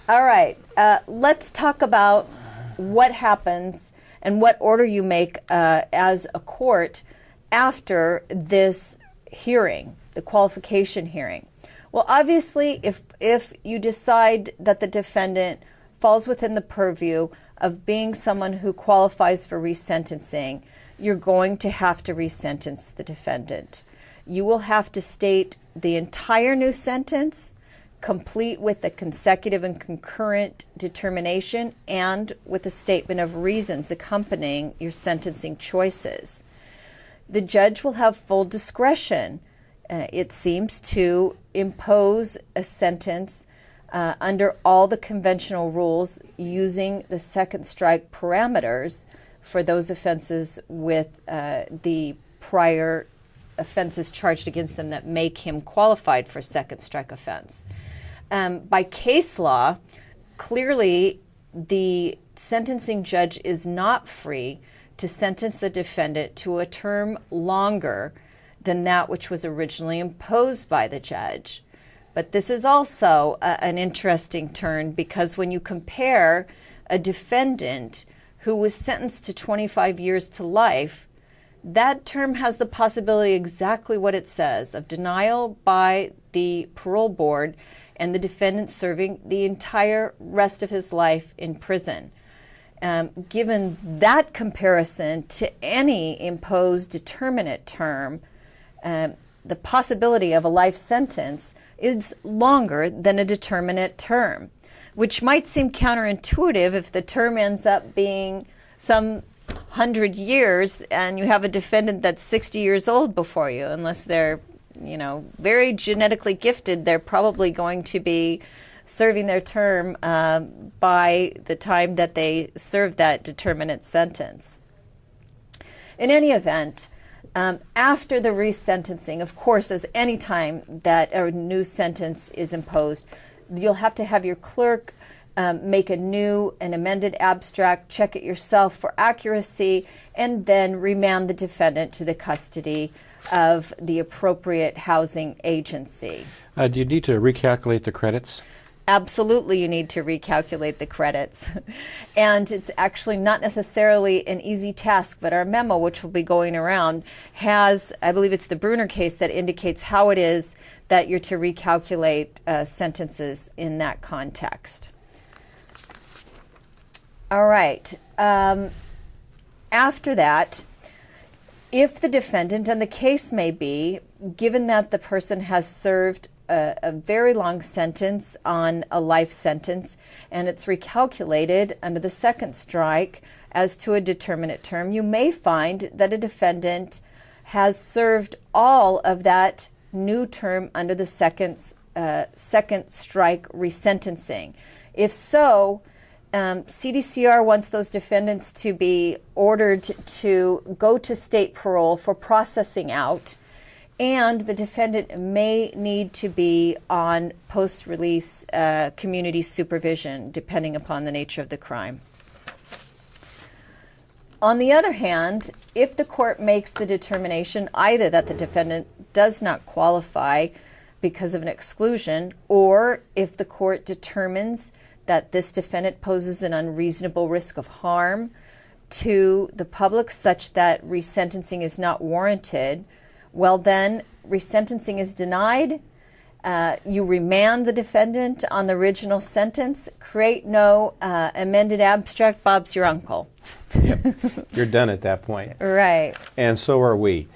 All right, let's talk about what happens and what order you make as a court after this hearing, the qualification hearing. Well, obviously, if you decide that the defendant falls within the purview of being someone who qualifies for resentencing, you're going to have to resentence the defendant. You will have to state the entire new sentence, complete with a consecutive and concurrent determination, and with a statement of reasons accompanying your sentencing choices. The judge will have full discretion, it seems, to impose a sentence under all the conventional rules using the second strike parameters for those offenses with the prior offenses charged against them that make him qualified for second strike offense. By case law, clearly the sentencing judge is not free to sentence the defendant to a term longer than that which was originally imposed by the judge. But this is also an interesting turn, because when you compare a defendant who was sentenced to 25 years to life, that term has the possibility, exactly what it says, of denial by the parole board and the defendant serving the entire rest of his life in prison. Given that comparison to any imposed determinate term, the possibility of a life sentence is longer than a determinate term, which might seem counterintuitive if the term ends up being some 100 years and you have a defendant that's 60 years old before you. Unless they're, very genetically gifted, they're probably going to be serving their term by the time that they serve that determinate sentence. In any event, after the resentencing, of course, as any time that a new sentence is imposed, you'll have to have your clerk make an amended abstract, check it yourself for accuracy, and then remand the defendant to the custody of the appropriate housing agency. Do you need to recalculate the credits? Absolutely, you need to recalculate the credits. And it's actually not necessarily an easy task, but our memo, which will be going around, has, I believe it's the Bruner case that indicates how it is that you're to recalculate sentences in that context. All right. After that, if the defendant, and the case may be, given that the person has served a very long sentence on a life sentence and it's recalculated under the second strike as to a determinate term, you may find that a defendant has served all of that new term under the second strike resentencing. If so, CDCR wants those defendants to be ordered to go to state parole for processing out, and the defendant may need to be on post-release community supervision, depending upon the nature of the crime. On the other hand, if the court makes the determination either that the defendant does not qualify because of an exclusion, or if the court determines that this defendant poses an unreasonable risk of harm to the public such that resentencing is not warranted, well then, resentencing is denied. You remand the defendant on the original sentence, create no amended abstract, Bob's your uncle. Yep. You're done at that point. Right. And so are we.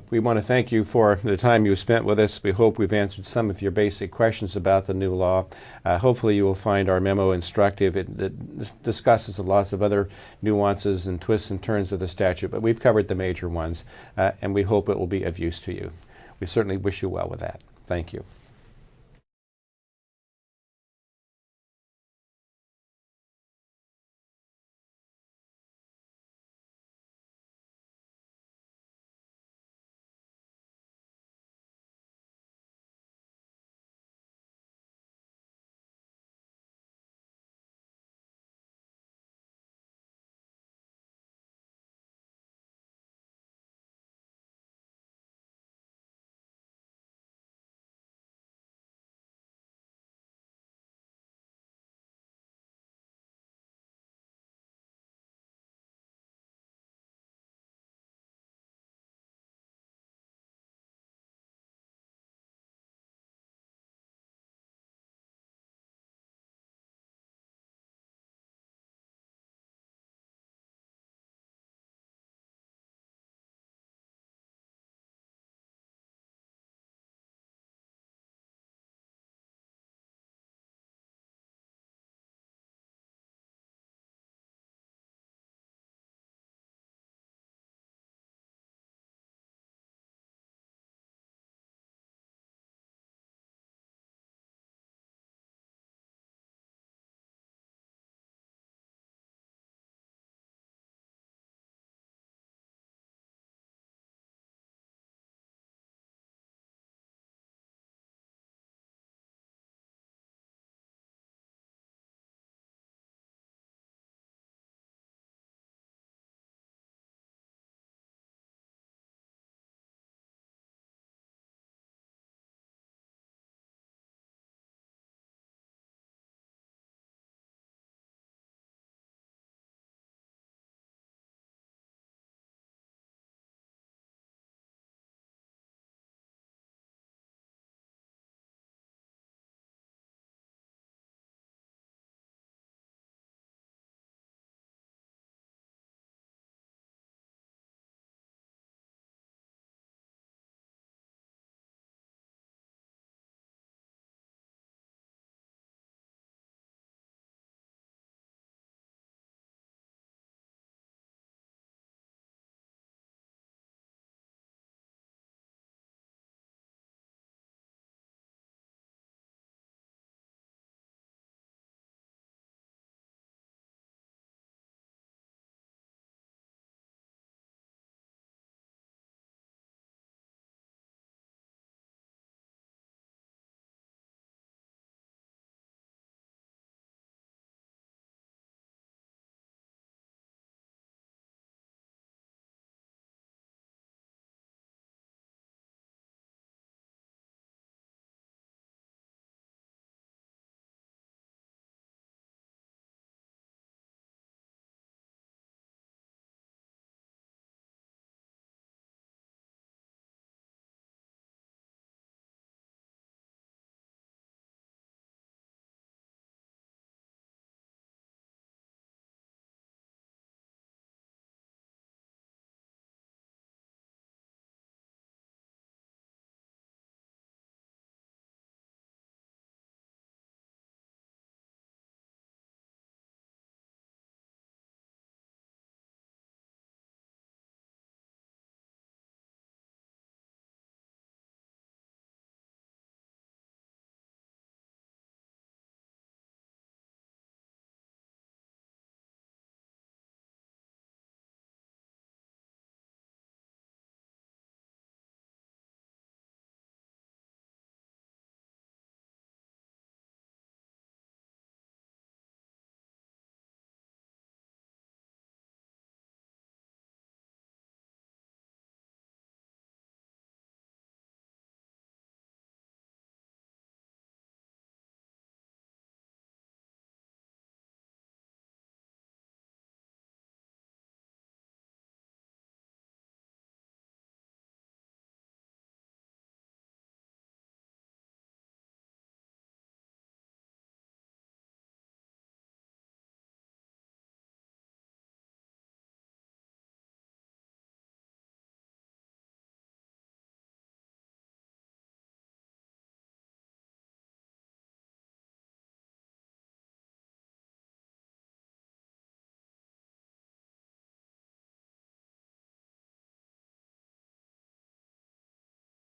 We want to thank you for the time you spent with us. We hope we've answered some of your basic questions about the new law. Hopefully you will find our memo instructive. It discusses lots of other nuances and twists and turns of the statute, but we've covered the major ones, and we hope it will be of use to you. We certainly wish you well with that. Thank you.